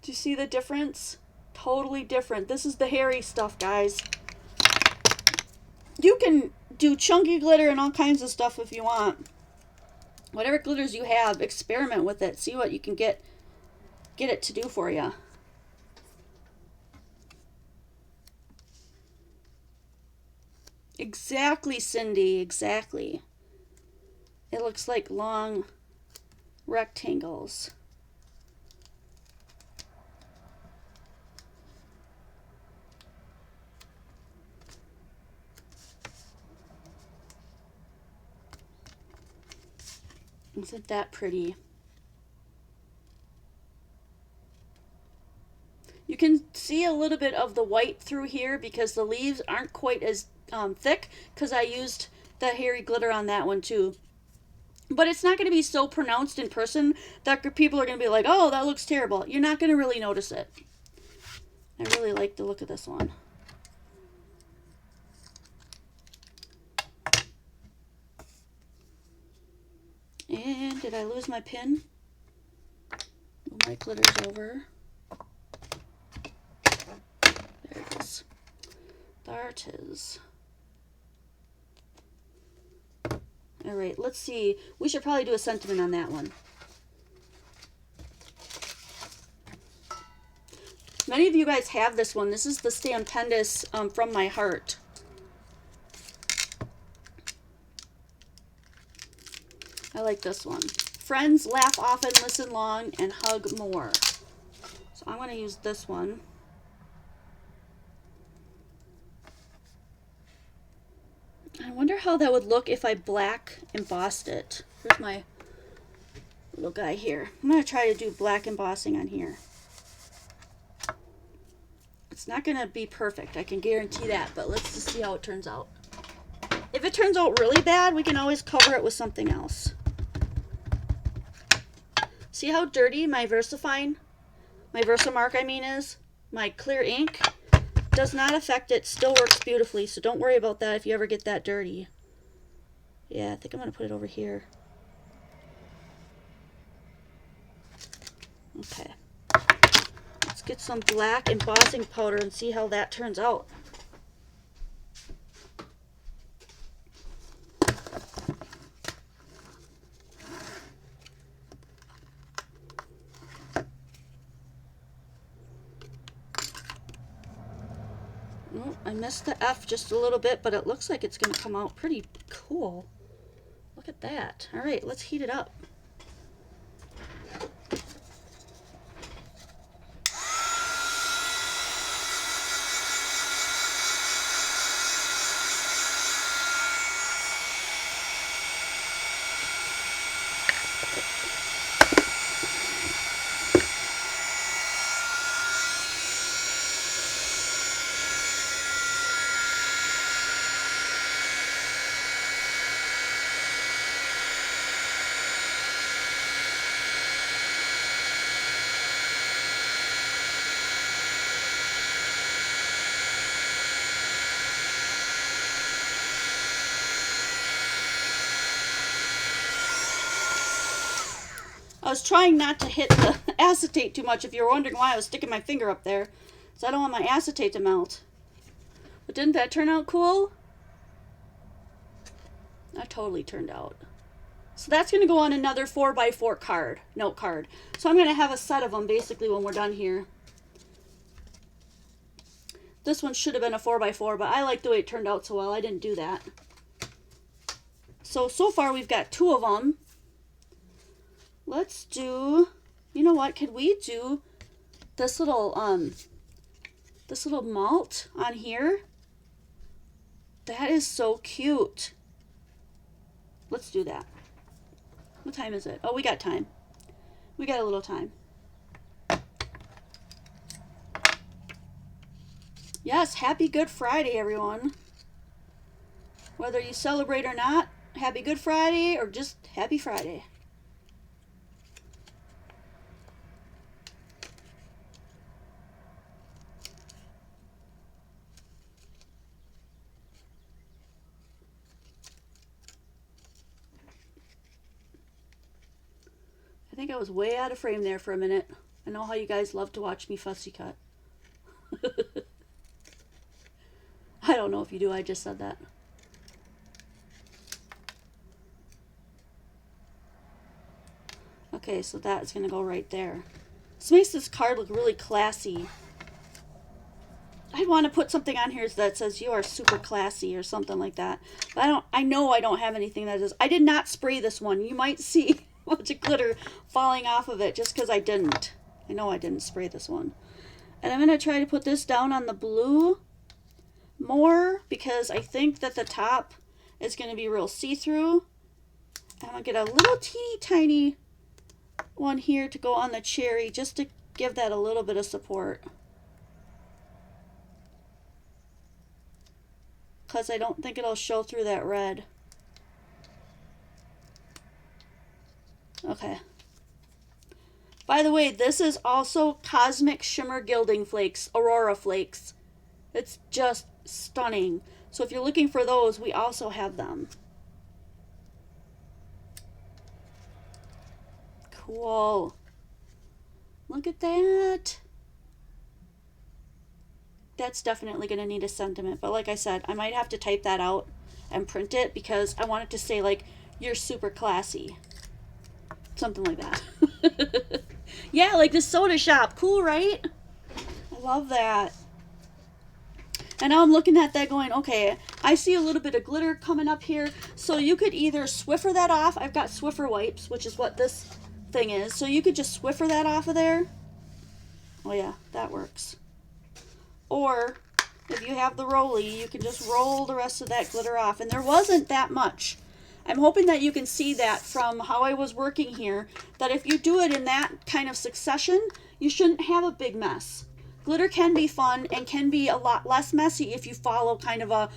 do you see the difference? Totally different. This is the hairy stuff, guys. You can do chunky glitter and all kinds of stuff if you want. Whatever glitters you have, experiment with it. See what you can get it to do for you. Exactly, Cindy, exactly. It looks like long rectangles. Isn't that pretty? You can see a little bit of the white through here because the leaves aren't quite as thick because I used the hairy glitter on that one too. But it's not going to be so pronounced in person that people are going to be like, oh, that looks terrible. You're not going to really notice it. I really like the look of this one. And did I lose my pin? Move my glitters over. There it is. There it is. All right, let's see. We should probably do a sentiment on that one. Many of you guys have this one. This is the Stampendous From My Heart. I like this one. friends laugh often, listen long, and hug more. So I'm going to use this one. I wonder how that would look if I black embossed it. Here's my little guy here. I'm going to try to do black embossing on here. It's not going to be perfect, I can guarantee that, but let's just see how it turns out. If it turns out really bad, we can always cover it with something else. See how dirty my VersaFine, my Versamark I mean is? My clear ink does not affect it, still works beautifully, so don't worry about that if you ever get that dirty. Yeah, I think I'm going to put it over here. Okay. Let's get some black embossing powder and see how that turns out. Oh, I missed the F just a little bit, but it looks like it's going to come out pretty cool. Look at that. All right, let's heat it up. I was trying not to hit the acetate too much, if you were wondering why I was sticking my finger up there. So I don't want my acetate to melt. But didn't that turn out cool? That totally turned out. So that's going to go on another 4x4 card, note card. So I'm going to have a set of them basically when we're done here. This one should have been a 4x4, but I like the way it turned out so well. I didn't do that. So far we've got 2 of them. Let's do, you know what, could we do this little malt on here? That is so cute. Let's do that. What time is it? Oh, we got time. We got a little time. Yes, happy Good Friday, everyone. Whether you celebrate or not, happy Good Friday or just happy Friday. I think I was way out of frame there for a minute. I know how you guys love to watch me fussy cut. I don't know if you do, I just said that. Okay, so that's going to go right there. This makes this card look really classy. I'd want to put something on here that says you are super classy or something like that. But I know I don't have anything that is. I did not spray this one. You might see a bunch of glitter falling off of it just because I didn't. I know I didn't spray this one. And I'm going to try to put this down on the blue more because I think that the top is going to be real see-through. I'm going to get a little teeny tiny one here to go on the cherry just to give that a little bit of support. Because I don't think it'll show through that red. Okay. By the way, this is also Cosmic Shimmer Gilding Flakes, Aurora Flakes. It's just stunning. So if you're looking for those, we also have them. Cool. Look at that. That's definitely going to need a sentiment. But like I said, I might have to type that out and print it because I want it to say, like, you're super classy. Something like that. Yeah, like the soda shop. Cool, right? I love that. And now I'm looking at that going, okay, I see a little bit of glitter coming up here. So you could either Swiffer that off. I've got Swiffer wipes, which is what this thing is. So you could just Swiffer that off of there. Oh yeah, that works. Or if you have the rolly, you can just roll the rest of that glitter off. And there wasn't that much. I'm hoping that you can see that from how I was working here, that if you do it in that kind of succession, you shouldn't have a big mess. Glitter can be fun and can be a lot less messy if you follow kind of a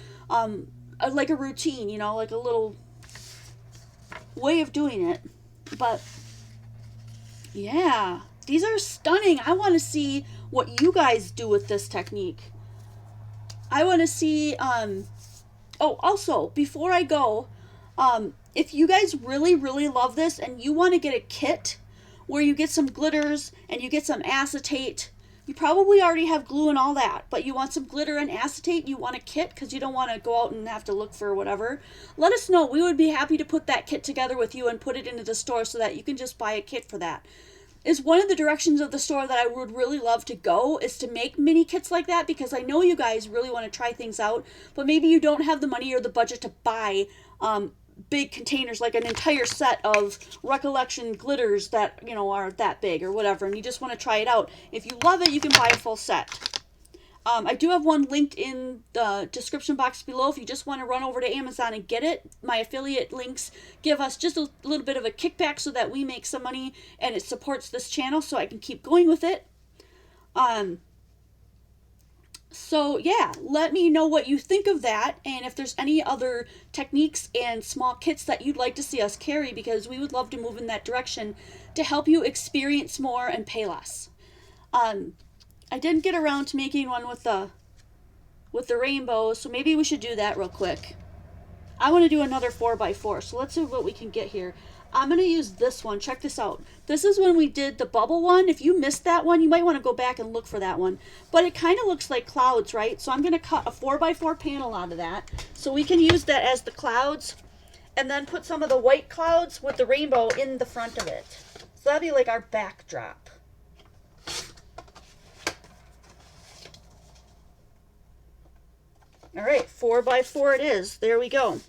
like a routine, you know, like a little way of doing it. But yeah, these are stunning. I want to see what you guys do with this technique. I want to see, oh, also, before I go, if you guys really, really love this and you want to get a kit where you get some glitters and you get some acetate, you probably already have glue and all that, but you want some glitter and acetate, you want a kit because you don't want to go out and have to look for whatever, let us know. We would be happy to put that kit together with you and put it into the store so that you can just buy a kit for that. Is one of the directions of the store that I would really love to go is to make mini kits like that, because I know you guys really want to try things out, but maybe you don't have the money or the budget to buy big containers, like an entire set of Recollection glitters that, you know, are that big or whatever, and you just want to try it out. If you love it, you can buy a full set. I do have one linked in the description box below if you just want to run over to Amazon and get it. My affiliate links give us just a little bit of a kickback so that we make some money and it supports this channel so I can keep going with it. So yeah, let me know what you think of that, and if there's any other techniques and small kits that you'd like to see us carry, because we would love to move in that direction to help you experience more and pay less. I didn't get around to making one with the rainbow, so maybe we should do that real quick. I want to do another 4x4, so let's see what we can get here. I'm going to use this one. Check this out. This is when we did the bubble one. If you missed that one, you might want to go back and look for that one. But it kind of looks like clouds, right? So I'm going to cut a 4x4 panel out of that, so we can use that as the clouds, and then put some of the white clouds with the rainbow in the front of it. So that'll be like our backdrop. All right, 4x4 it is. There we go.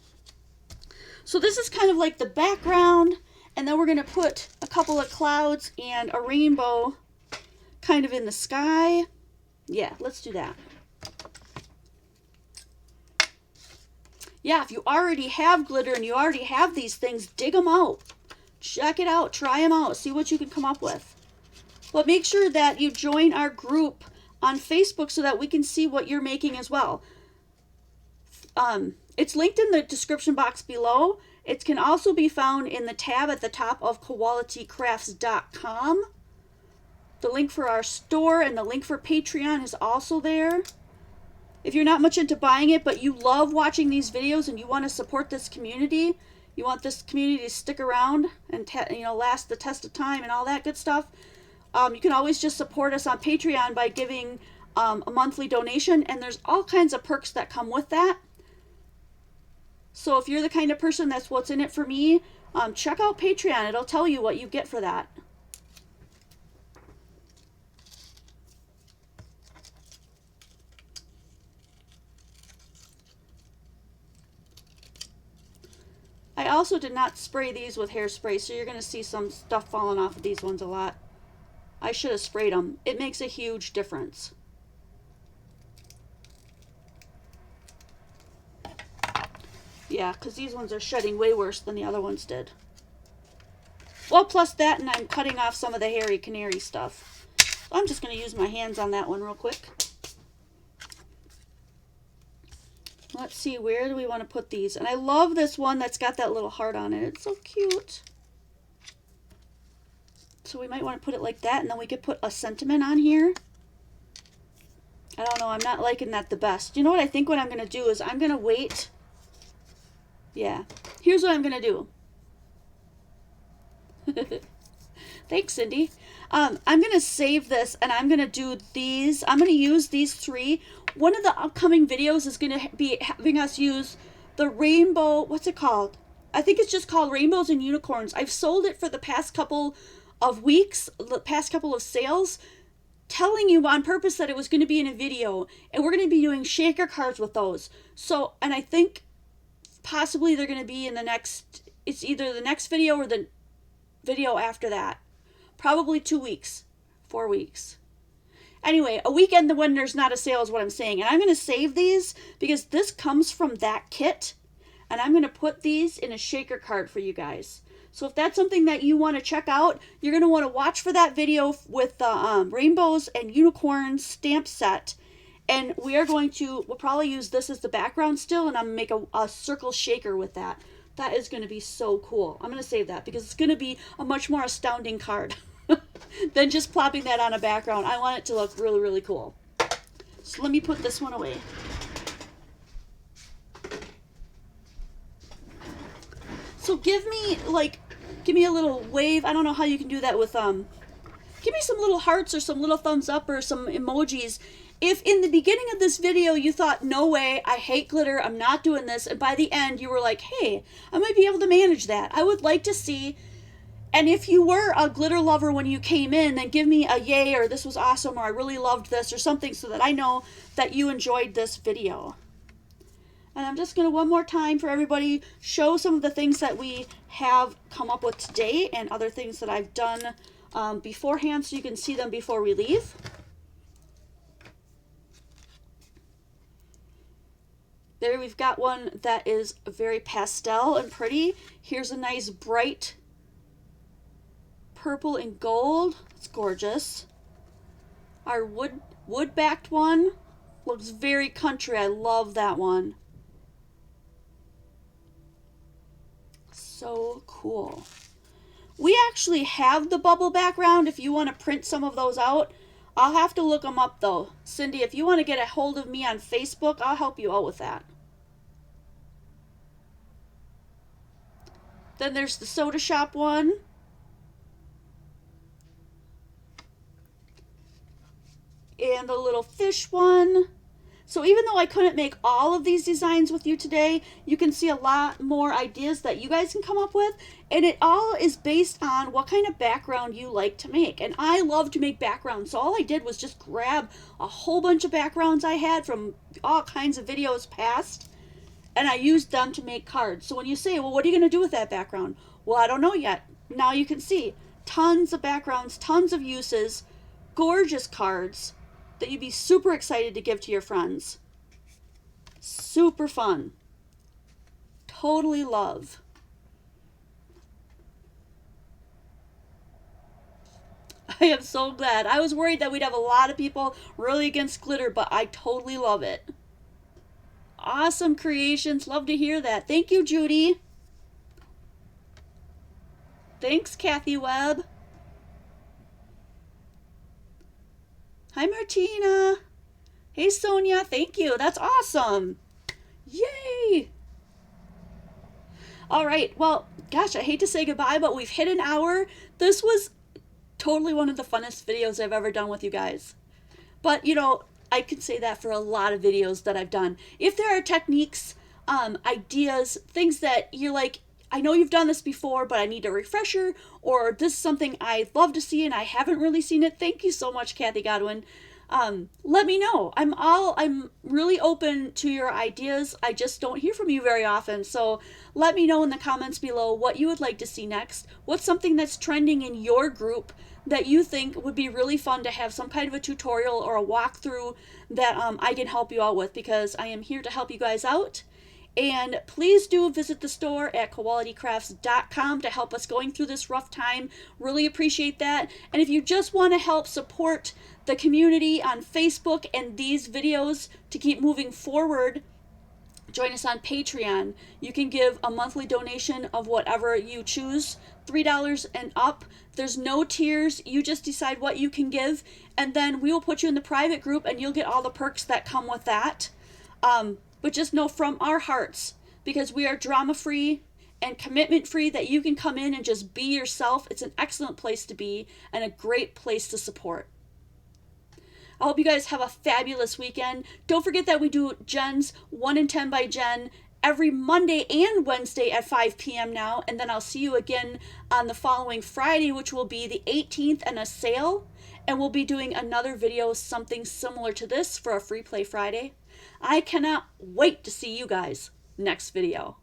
So this is kind of like the background, and then we're going to put a couple of clouds and a rainbow kind of in the sky. Yeah, let's do that. Yeah, if you already have glitter and you already have these things, dig them out. Check it out. Try them out. See what you can come up with. But make sure that you join our group on Facebook so that we can see what you're making as well. It's linked in the description box below. It can also be found in the tab at the top of qualitycrafts.com. The link for our store and the link for Patreon is also there. If you're not much into buying it, but you love watching these videos and you want to support this community, you want this community to stick around and last the test of time and all that good stuff, you can always just support us on Patreon by giving a monthly donation, and there's all kinds of perks that come with that. So if you're the kind of person that's what's in it for me, check out Patreon. It'll tell you what you get for that. I also did not spray these with hairspray, so you're going to see some stuff falling off of these ones a lot. I should have sprayed them. It makes a huge difference. Yeah, because these ones are shedding way worse than the other ones did. Well, plus that, and I'm cutting off some of the hairy canary stuff. So I'm just going to use my hands on that one real quick. Let's see, where do we want to put these? And I love this one that's got that little heart on it. It's so cute. So we might want to put it like that, and then we could put a sentiment on here. I don't know, I'm not liking that the best. You know what I think what I'm going to do is I'm going to wait. Yeah, here's what I'm going to do. Thanks, Cindy. I'm going to save this, and I'm going to do these. I'm going to use these three. One of the upcoming videos is going to be having us use the rainbow, what's it called? I think it's just called Rainbows and Unicorns. I've sold it for the past couple of weeks, the past couple of sales. telling you on purpose that it was going to be in a video, and we're going to be doing shaker cards with those. So, and I think possibly they're going to be in the next, it's either the next video or the video after that. Probably 2 weeks, 4 weeks. Anyway, a weekend when there's not a sale is what I'm saying. And I'm going to save these because this comes from that kit. And I'm going to put these in a shaker card for you guys. So if that's something that you want to check out, you're going to want to watch for that video with the rainbows and unicorns stamp set. And we are going to, we'll probably use this as the background still, and I'm going to make a circle shaker with that. That is going to be so cool. I'm going to save that because it's going to be a much more astounding card than just plopping that on a background. I want it to look really, really cool. So let me put this one away. So give me a little wave. I don't know how you can do that with, give me some little hearts or some little thumbs up or some emojis. If in the beginning of this video you thought, no way, I hate glitter, I'm not doing this, and by the end you were like, hey, I might be able to manage that. I would like to see, and if you were a glitter lover when you came in, then give me a yay or this was awesome or I really loved this or something so that I know that you enjoyed this video. And I'm just going to one more time for everybody show some of the things that we have come up with today and other things that I've done beforehand so you can see them before we leave. There we've got one that is very pastel and pretty. Here's a nice bright purple and gold. It's gorgeous. Our wood-backed one looks very country. I love that one. So cool. We actually have the bubble background if you want to print some of those out. I'll have to look them up though. Cindy, if you want to get a hold of me on Facebook, I'll help you out with that. Then there's the soda shop one. And the little fish one. So even though I couldn't make all of these designs with you today, you can see a lot more ideas that you guys can come up with. And it all is based on what kind of background you like to make. And I love to make backgrounds. So all I did was just grab a whole bunch of backgrounds I had from all kinds of videos past. And I used them to make cards. So when you say, well, what are you going to do with that background? Well, I don't know yet. Now you can see tons of backgrounds, tons of uses, gorgeous cards that you'd be super excited to give to your friends. Super fun. Totally love. I am so glad. I was worried that we'd have a lot of people really against glitter, but I totally love it. Awesome creations. Love to hear that. Thank you, Judy. Thanks, Kathy Webb. Hi, Martina. Hey, Sonia. Thank you. That's awesome. Yay. All right. Well, gosh, I hate to say goodbye, but we've hit an hour. This was totally one of the funnest videos I've ever done with you guys. But, you know, I can say that for a lot of videos that I've done. If there are techniques, ideas, things that you're like, I know you've done this before, but I need a refresher, or this is something I'd love to see and I haven't really seen it. Thank you so much, Kathy Godwin. Let me know. I'm really open to your ideas. I just don't hear from you very often. So let me know in the comments below what you would like to see next. What's something that's trending in your group that you think would be really fun to have some kind of a tutorial or a walkthrough that I can help you out with, because I am here to help you guys out. And please do visit the store at qualitycrafts.com to help us going through this rough time. Really appreciate that. And if you just want to help support the community on Facebook and these videos to keep moving forward, join us on Patreon. You can give a monthly donation of whatever you choose, $3 and up. There's no tiers. You just decide what you can give, and then we will put you in the private group and you'll get all the perks that come with that. But just know from our hearts, because we are drama-free and commitment-free, that you can come in and just be yourself. It's an excellent place to be and a great place to support. I hope you guys have a fabulous weekend. Don't forget that we do Jen's 1 in 10 by Jen every Monday and Wednesday at 5 p.m. now, and then I'll see you again on the following Friday, which will be the 18th, and a sale, and we'll be doing another video, something similar to this, for a Free Play Friday. I cannot wait to see you guys next video.